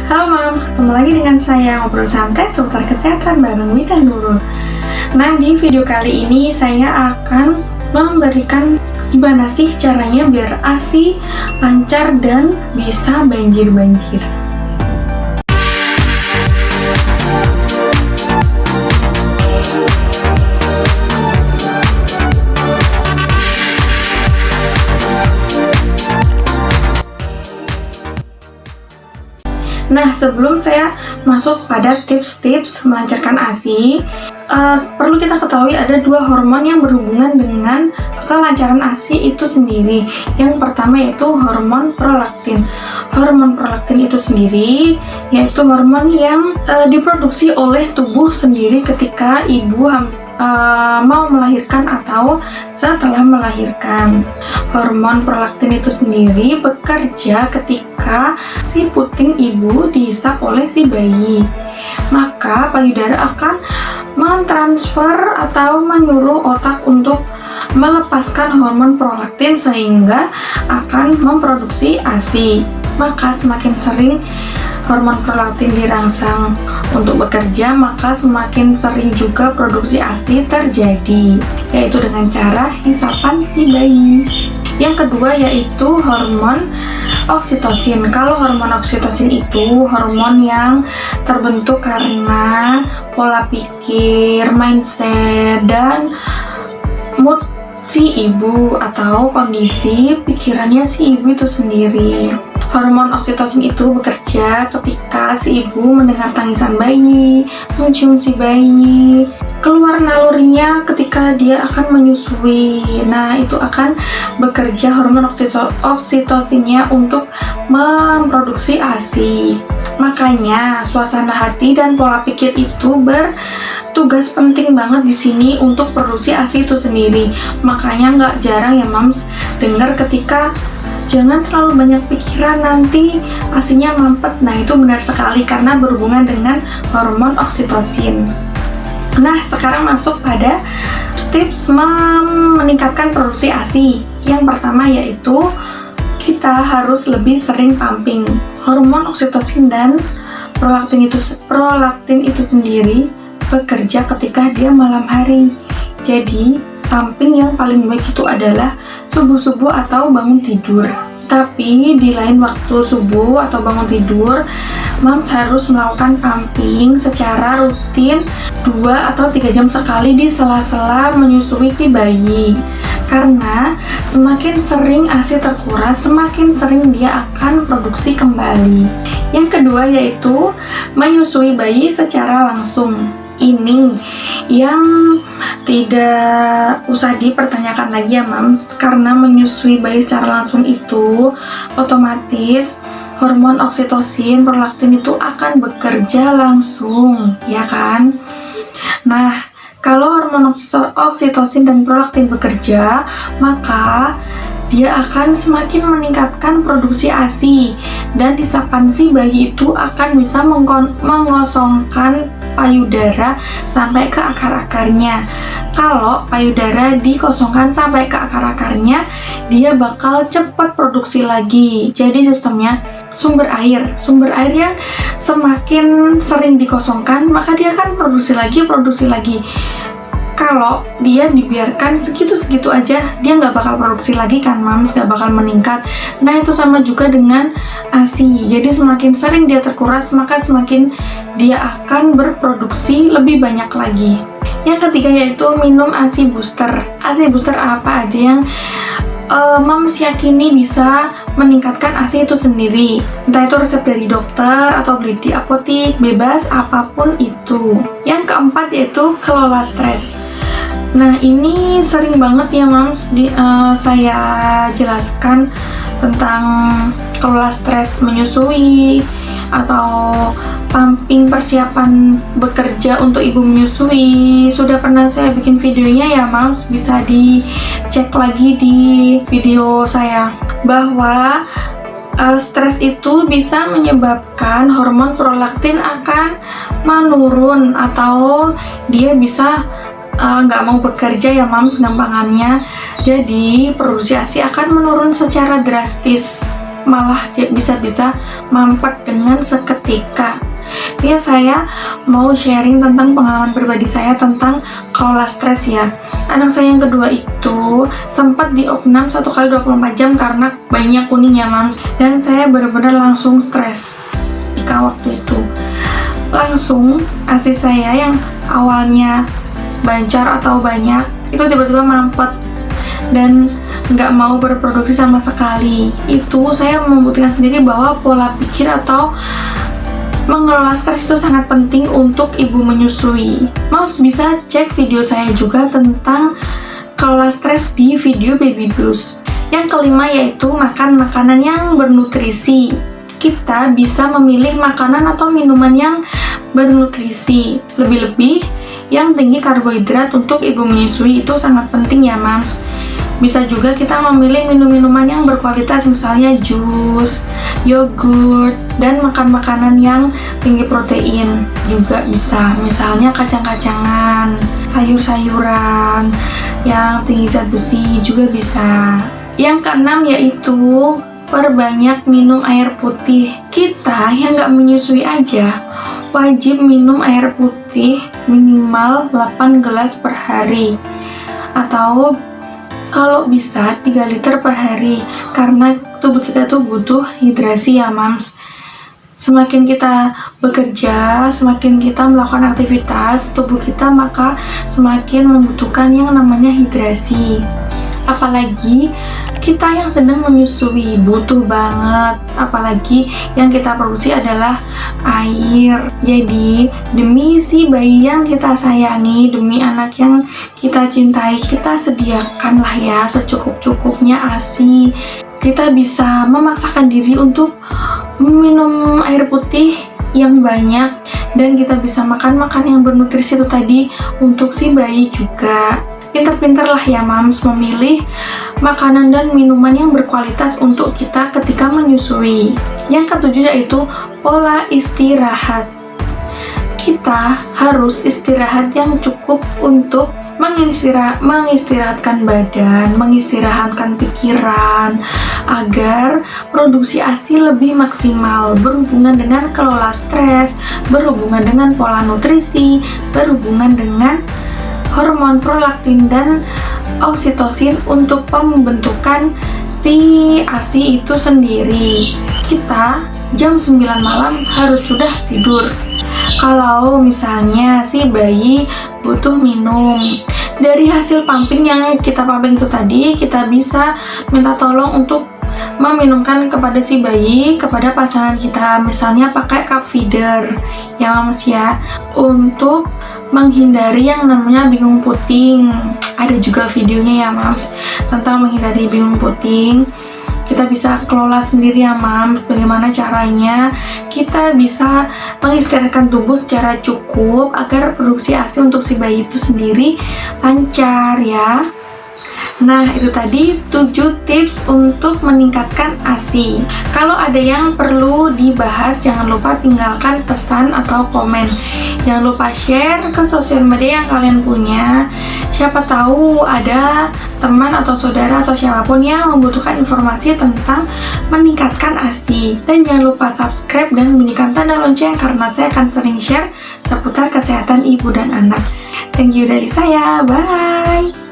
Halo Mams, ketemu lagi dengan saya ngobrol santai seputar kesehatan bareng Wida Nurul. Nah, di video kali ini saya akan memberikan gimana sih caranya biar ASI lancar dan bisa banjir-banjir. Nah, sebelum saya masuk pada tips-tips melancarkan ASI, perlu kita ketahui ada dua hormon yang berhubungan dengan kelancaran ASI itu sendiri. Yang pertama yaitu hormon prolaktin. Hormon prolaktin itu sendiri yaitu hormon yang diproduksi oleh tubuh sendiri ketika ibu mau melahirkan atau setelah melahirkan. Hormon prolaktin itu sendiri bekerja ketika si puting ibu dihisap oleh si bayi. Maka payudara akan mentransfer atau menyuruh otak untuk melepaskan hormon prolaktin sehingga akan memproduksi ASI. Maka semakin sering hormon prolaktin dirangsang untuk bekerja, maka semakin sering juga produksi ASI terjadi, yaitu dengan cara hisapan si bayi. Yang kedua yaitu hormon oksitosin. Kalau hormon oksitosin itu hormon yang terbentuk karena pola pikir, mindset, dan mood si ibu atau kondisi pikirannya si ibu itu sendiri. Hormon oksitosin itu bekerja ketika si ibu mendengar tangisan bayi, mencium si bayi, keluar nalurinya ketika dia akan menyusui. Nah, itu akan bekerja hormon oksitosinnya untuk memproduksi ASI. Makanya, suasana hati dan pola pikir itu bertugas penting banget di sini untuk produksi ASI itu sendiri. Makanya nggak jarang ya Mams dengar ketika jangan terlalu banyak pikiran nanti ASInya mampet. Nah, itu benar sekali karena berhubungan dengan hormon oksitosin. Nah, sekarang masuk pada tips meningkatkan produksi ASI. Yang pertama yaitu kita harus lebih sering pumping. Hormon oksitosin dan prolaktin itu sendiri bekerja ketika dia malam hari. Jadi, pumping yang paling baik itu adalah subuh-subuh atau bangun tidur. Tapi di lain waktu subuh atau bangun tidur, Mams harus melakukan pumping secara rutin 2 atau 3 jam sekali di sela-sela menyusui si bayi. Karena semakin sering ASI terkuras, semakin sering dia akan produksi kembali. Yang kedua yaitu menyusui bayi secara langsung. Ini yang tidak usah dipertanyakan lagi ya Mams, karena menyusui bayi secara langsung itu otomatis hormon oksitosin, prolaktin itu akan bekerja langsung, ya kan? Nah, kalau hormon oksitosin dan prolaktin bekerja, maka dia akan semakin meningkatkan produksi ASI dan hisapan si bayi itu akan bisa mengosongkan payudara sampai ke akar-akarnya. Kalau payudara dikosongkan sampai ke akar-akarnya, dia bakal cepat produksi lagi. Jadi sistemnya sumber air yang semakin sering dikosongkan, maka dia akan produksi lagi. Kalau dia dibiarkan segitu-segitu aja, dia nggak bakal produksi lagi kan Mams, nggak bakal meningkat. Nah, itu sama juga dengan ASI. Jadi semakin sering dia terkuras, maka semakin dia akan berproduksi lebih banyak lagi. Yang ketiga yaitu minum ASI booster. ASI booster apa aja yang Mams yakini bisa meningkatkan ASI itu sendiri. Entah itu resep dari dokter atau beli di apotik, bebas apapun itu. Yang keempat yaitu kelola stres. Nah, ini sering banget ya Mams saya jelaskan tentang kelola stres menyusui atau pumping persiapan bekerja untuk ibu menyusui. Sudah pernah saya bikin videonya ya Mams, bisa dicek lagi di video saya, bahwa stres itu bisa menyebabkan hormon prolaktin akan menurun atau dia bisa nggak mau bekerja ya Mams gampangannya. Jadi produksi ASI akan menurun secara drastis. malah bisa-bisa mampet dengan seketika. Ini saya mau sharing tentang pengalaman pribadi saya tentang kelola stres ya. Anak saya yang kedua itu sempat diopnam 1 kali 24 jam karena bayinya kuning ya mams. Dan saya benar-benar langsung stres ketika waktu itu. Langsung ASI saya yang awalnya bancar atau banyak itu tiba-tiba mampet dan nggak mau berproduksi sama sekali. Itu saya membuktikan sendiri bahwa pola pikir atau mengelola stres itu sangat penting untuk ibu menyusui. Moms bisa cek video saya juga tentang kelola stres di video Baby Blues. Yang kelima yaitu makan makanan yang bernutrisi. Kita bisa memilih makanan atau minuman yang bernutrisi. Lebih-lebih yang tinggi karbohidrat untuk ibu menyusui itu sangat penting ya mams. Bisa juga kita memilih minum-minuman yang berkualitas, misalnya jus, yogurt, dan makan makanan yang tinggi protein juga bisa. Misalnya kacang-kacangan, sayur-sayuran yang tinggi zat besi juga bisa. Yang keenam yaitu perbanyak minum air putih. Kita yang nggak menyusui aja wajib minum air putih minimal 8 gelas per hari. Atau kalau bisa 3 liter per hari, karena tubuh kita tuh butuh hidrasi ya mams. Semakin kita bekerja, semakin kita melakukan aktivitas tubuh kita, maka semakin membutuhkan yang namanya hidrasi. Apalagi kita yang sedang menyusui butuh banget, apalagi yang kita produksi adalah air. Jadi demi si bayi yang kita sayangi, demi anak yang kita cintai, kita sediakanlah ya secukup-cukupnya ASI. Kita bisa memaksakan diri untuk minum air putih yang banyak, dan kita bisa makan yang bernutrisi itu tadi untuk si bayi juga. Pinter-pinterlah ya mams memilih makanan dan minuman yang berkualitas untuk kita ketika menyusui. Yang ketujuh yaitu pola istirahat. Kita harus istirahat yang cukup untuk mengistirahatkan badan, mengistirahatkan pikiran, agar produksi ASI lebih maksimal, berhubungan dengan kelola stres, berhubungan dengan pola nutrisi, berhubungan dengan hormon prolaktin dan oksitosin untuk pembentukan si ASI itu sendiri. Kita jam 9 malam harus sudah tidur. Kalau misalnya si bayi butuh minum, dari hasil pumping yang kita pumping itu tadi, kita bisa minta tolong untuk meminumkan kepada si bayi, kepada pasangan kita, misalnya pakai cup feeder ya mams ya, untuk menghindari yang namanya bingung puting. Ada juga videonya ya mams tentang menghindari bingung puting. Kita bisa kelola sendiri ya mams, bagaimana caranya kita bisa mengistirahatkan tubuh secara cukup agar produksi ASI untuk si bayi itu sendiri lancar ya. Nah, itu tadi 7 tips untuk meningkatkan ASI. Kalau ada yang perlu dibahas, jangan lupa tinggalkan pesan atau komen. Jangan lupa share ke sosial media yang kalian punya. Siapa tahu ada teman atau saudara atau siapapun yang membutuhkan informasi tentang meningkatkan ASI. Dan jangan lupa subscribe dan bunyikan tanda lonceng karena saya akan sering share seputar kesehatan ibu dan anak. Thank you dari saya. Bye!